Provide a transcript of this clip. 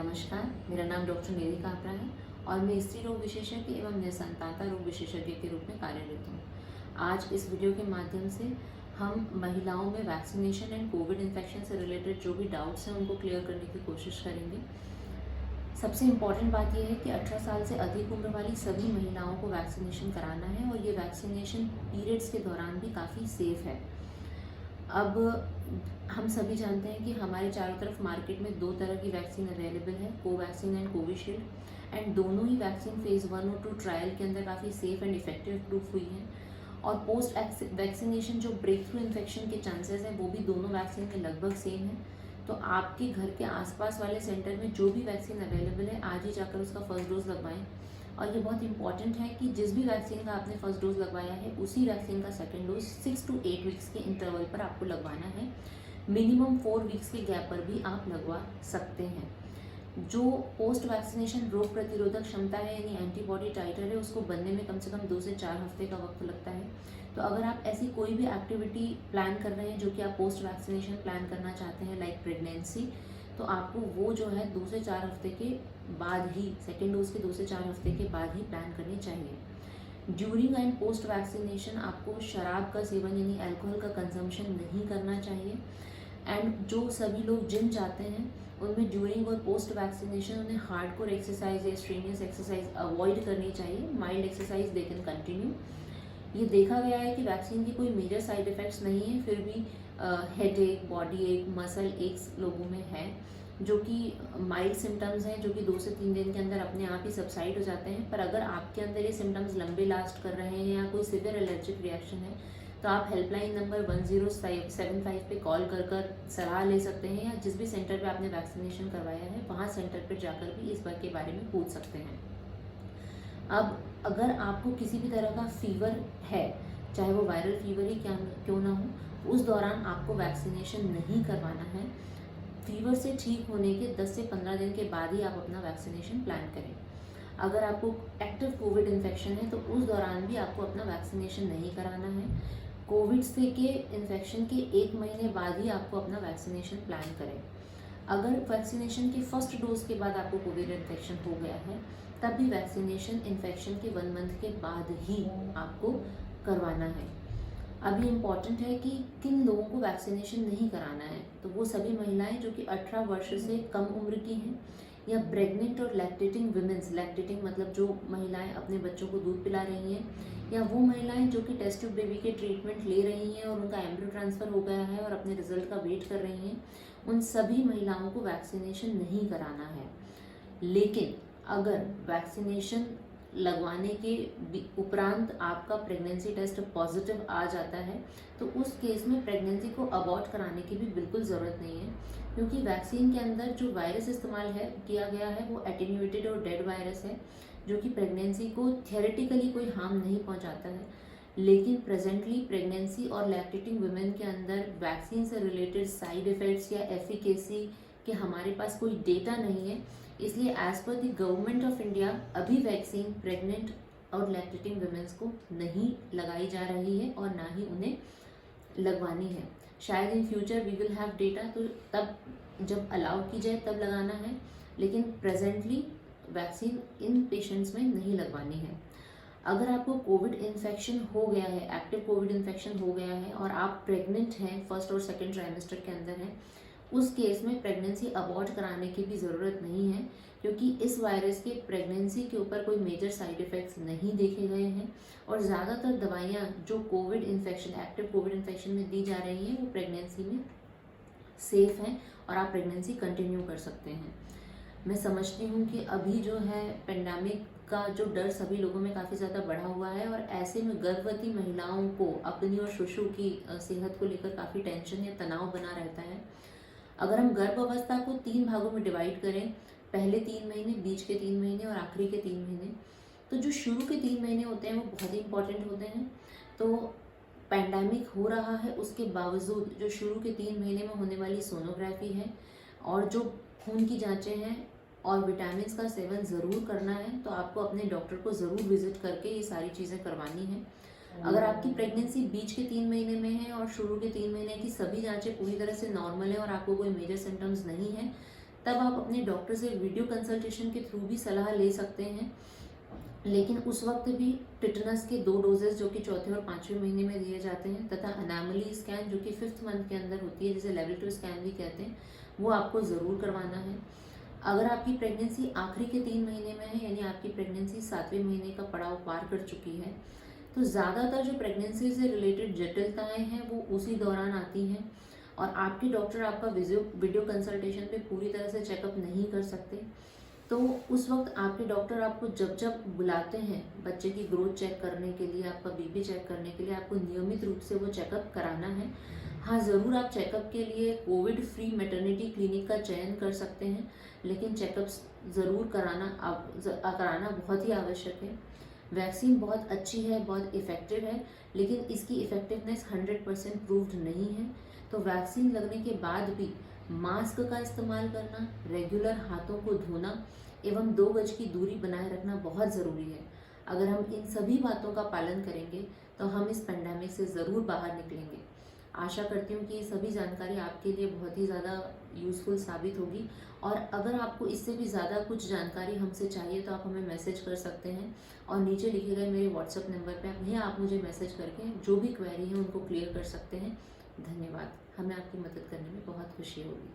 नमस्कार, मेरा नाम डॉक्टर निधि कापरा है और मैं स्त्री रोग विशेषज्ञ एवं निसंतानता रोग विशेषज्ञ के रूप में कार्यरत हूँ। आज इस वीडियो के माध्यम से हम महिलाओं में वैक्सीनेशन एंड कोविड इन्फेक्शन से रिलेटेड जो भी डाउट्स हैं उनको क्लियर करने की कोशिश करेंगे। सबसे इम्पॉर्टेंट बात यह है कि 18 साल से अधिक उम्र वाली सभी महिलाओं को वैक्सीनेशन कराना है और ये वैक्सीनेशन पीरियड्स के दौरान भी काफ़ी सेफ है। अब हम सभी जानते हैं कि हमारे चारों तरफ मार्केट में दो तरह की वैक्सीन अवेलेबल है, कोवैक्सीन एंड कोविशील्ड, एंड दोनों ही वैक्सीन फेज़ 1 और 2 ट्रायल के अंदर काफ़ी सेफ एंड इफेक्टिव प्रूफ हुई हैं। और पोस्ट वैक्सीनेशन जो ब्रेक थ्रू इन्फेक्शन के चांसेस हैं वो भी दोनों वैक्सीन में लगभग सेम है। तो आपके घर के आसपास वाले सेंटर में जो भी वैक्सीन अवेलेबल है आज ही जाकर उसका फर्स्ट डोज लगवाएं। और ये बहुत इंपॉर्टेंट है कि जिस भी वैक्सीन का आपने फर्स्ट डोज लगवाया है उसी वैक्सीन का सेकेंड डोज 6 to 8 वीक्स के इंटरवल पर आपको लगवाना है। मिनिमम 4 वीक्स के गैप पर भी आप लगवा सकते हैं। जो पोस्ट वैक्सीनेशन रोग प्रतिरोधक क्षमता है यानी एंटीबॉडी टाइटर है उसको बनने में कम से कम 2 से 4 हफ्ते का वक्त लगता है। तो अगर आप ऐसी कोई भी एक्टिविटी प्लान कर रहे हैं जो कि आप पोस्ट वैक्सीनेशन प्लान करना चाहते हैं लाइक प्रेगनेंसी, तो आपको वो जो है 2 से 4 हफ्ते के बाद ही, सेकेंड डोज के 2 से 4 हफ्ते के बाद ही प्लान करनी चाहिए। ड्यूरिंग एंड पोस्ट वैक्सीनेशन आपको शराब का सेवन यानी अल्कोहल का कंजम्पशन नहीं करना चाहिए। एंड जो सभी लोग जिम जाते हैं उनमें ड्यूरिंग और पोस्ट वैक्सीनेशन उन्हें हार्डकोर एक्सरसाइज या स्ट्रेनियस एक्सरसाइज अवॉइड करनी चाहिए। Mild exercise they can continue. ये देखा गया है कि वैक्सीन की कोई मेजर साइड इफ़ेक्ट्स नहीं है, फिर भी हेड एक, बॉडी एक, मसल एक्स लोगों में है जो कि माइल्ड सिम्टम्स हैं, जो कि 2 से 3 दिन के अंदर अपने आप ही सबसाइड हो जाते हैं। पर अगर आपके अंदर ये सिम्टम्स लंबे लास्ट कर रहे हैं या कोई सिवियर एलर्जिक रिएक्शन है तो आप हेल्पलाइन नंबर 1075 पे कॉल कर सलाह ले सकते हैं, या जिस भी सेंटर पे आपने वैक्सीनेशन करवाया है वहाँ सेंटर पर जाकर भी इस बात के बारे में पूछ सकते हैं। अब अगर आपको किसी भी तरह का फीवर है, चाहे वो वायरल फीवर ही क्यों ना हो, उस दौरान आपको वैक्सीनेशन नहीं करवाना है। फीवर से ठीक होने के 10 से 15 दिन के बाद ही आप अपना वैक्सीनेशन प्लान करें। अगर आपको एक्टिव कोविड इन्फेक्शन है तो उस दौरान भी आपको अपना वैक्सीनेशन नहीं कराना है। कोविड से के इन्फेक्शन के 1 महीने बाद ही आपको अपना वैक्सीनेशन प्लान करें। अगर वैक्सीनेशन के फर्स्ट डोज के बाद आपको कोविड इन्फेक्शन हो गया है तब भी वैक्सीनेशन इन्फेक्शन के 1 मंथ के बाद ही आपको करवाना है। अब ये इम्पॉर्टेंट है कि किन लोगों को वैक्सीनेशन नहीं कराना है, तो वो सभी महिलाएं जो कि 18 वर्ष से कम उम्र की हैं, या प्रेग्नेंट और लैक्टेटिंग वुमेन्स, लैक्टेटिंग मतलब जो महिलाएं अपने बच्चों को दूध पिला रही हैं, या वो महिलाएं जो कि टेस्ट ट्यूब बेबी के ट्रीटमेंट ले रही हैं और उनका एम्ब्रियो ट्रांसफ़र हो गया है और अपने रिजल्ट का वेट कर रही हैं, उन सभी महिलाओं को वैक्सीनेशन नहीं कराना है। लेकिन अगर वैक्सीनेशन लगवाने के उपरांत आपका प्रेगनेंसी टेस्ट पॉजिटिव आ जाता है तो उस केस में प्रेगनेंसी को अबॉर्ट कराने की भी बिल्कुल ज़रूरत नहीं है, क्योंकि वैक्सीन के अंदर जो वायरस इस्तेमाल किया गया है वो एटेन्यूएटेड और डेड वायरस है जो कि प्रेगनेंसी को थियोरेटिकली कोई हार्म नहीं पहुंचाता है। लेकिन प्रेजेंटली प्रेगनेंसी और लैक्टेटिंग वुमेन के अंदर वैक्सीन से रिलेटेड साइड इफ़ेक्ट्स या एफिकेसी के हमारे पास कोई डेटा नहीं है, इसलिए as per the government of India अभी वैक्सीन प्रेग्नेंट और लैक्टेटिंग वुमेन्स को नहीं लगाई जा रही है और ना ही उन्हें लगवानी है। शायद in future we will have data, तो तब जब अलाउ की जाए तब लगाना है, लेकिन प्रेजेंटली वैक्सीन इन पेशेंट्स में नहीं लगवानी है। अगर आपको कोविड इन्फेक्शन हो गया है, एक्टिव कोविड इन्फेक्शन हो गया है और आप प्रेग्नेंट हैं, फर्स्ट और सेकेंड ट्राइमेस्टर के अंदर हैं, उस केस में प्रेगनेंसी अबॉर्ट कराने की भी ज़रूरत नहीं है, क्योंकि इस वायरस के प्रेगनेंसी के ऊपर कोई मेजर साइड इफ़ेक्ट्स नहीं देखे गए हैं और ज़्यादातर दवाइयाँ जो Covid infection, active Covid infection में दी जा रही हैं वो प्रेगनेंसी में सेफ़ हैं और आप प्रेगनेंसी कंटिन्यू कर सकते हैं। मैं समझती हूँ कि अभी जो है पेंडेमिक का जो डर सभी लोगों में काफ़ी ज़्यादा बढ़ा हुआ है और ऐसे में गर्भवती महिलाओं को अपनी और शिशु की सेहत को लेकर काफ़ी टेंशन या तनाव बना रहता है। अगर हम गर्भ अवस्था को 3 भागों में डिवाइड करें, पहले 3 महीने, बीच के 3 महीने और आखिरी के 3 महीने, तो जो शुरू के 3 महीने होते हैं वो बहुत ही इंपॉर्टेंट होते हैं। तो पैंडेमिक हो रहा है उसके बावजूद जो शुरू के 3 महीने में होने वाली सोनोग्राफी है और जो खून की जांचें हैं और विटामिन का सेवन ज़रूर करना है, तो आपको अपने डॉक्टर को ज़रूर विजिट करके ये सारी चीज़ें करवानी है। अगर आपकी प्रेगनेंसी बीच के 3 महीने में है और शुरू के 3 महीने की सभी जांचें पूरी तरह से नॉर्मल है और आपको कोई मेजर सिम्टम्स नहीं है, तब आप अपने डॉक्टर से वीडियो कंसल्टेशन के थ्रू भी सलाह ले सकते हैं। लेकिन उस वक्त भी टिटनस के 2 डोजेस जो कि चौथे और 5वें महीने में दिए जाते हैं, तथा एनामली स्कैन जो कि 5th मंथ के अंदर होती है, जिसे लेवल 2 स्कैन भी कहते हैं, वो आपको ज़रूर करवाना है। अगर आपकी प्रेगनेंसी आखिरी के 3 महीने में है, यानी आपकी प्रेगनेंसी 7वें महीने का पड़ाव पार कर चुकी है, तो ज़्यादातर जो प्रेगनेंसी से रिलेटेड जटिलताएं हैं वो उसी दौरान आती हैं, और आपके डॉक्टर आपका वीडियो कंसल्टेशन पे पूरी तरह से चेकअप नहीं कर सकते। तो उस वक्त आपके डॉक्टर आपको जब जब बुलाते हैं बच्चे की ग्रोथ चेक करने के लिए, आपका बीपी चेक करने के लिए, आपको नियमित रूप से वो चेकअप कराना है। हाँ, ज़रूर आप चेकअप के लिए कोविड फ्री मैटरनिटी क्लिनिक का चयन कर सकते हैं, लेकिन चेकअप्स ज़रूर कराना बहुत ही आवश्यक है। वैक्सीन बहुत अच्छी है, बहुत इफ़ेक्टिव है, लेकिन इसकी इफ़ेक्टिवनेस 100% प्रूव्ड नहीं है। तो वैक्सीन लगने के बाद भी मास्क का इस्तेमाल करना, रेगुलर हाथों को धोना एवं 2 गज की दूरी बनाए रखना बहुत ज़रूरी है। अगर हम इन सभी बातों का पालन करेंगे तो हम इस पेंडेमिक से ज़रूर बाहर निकलेंगे। आशा करती हूँ कि ये सभी जानकारी आपके लिए बहुत ही ज़्यादा यूज़फुल साबित होगी, और अगर आपको इससे भी ज़्यादा कुछ जानकारी हमसे चाहिए तो आप हमें मैसेज कर सकते हैं, और नीचे लिखे गए मेरे व्हाट्सएप नंबर पे आप मुझे मैसेज करके जो भी क्वेरी है उनको क्लियर कर सकते हैं। धन्यवाद। हमें आपकी मदद करने में बहुत खुशी होगी।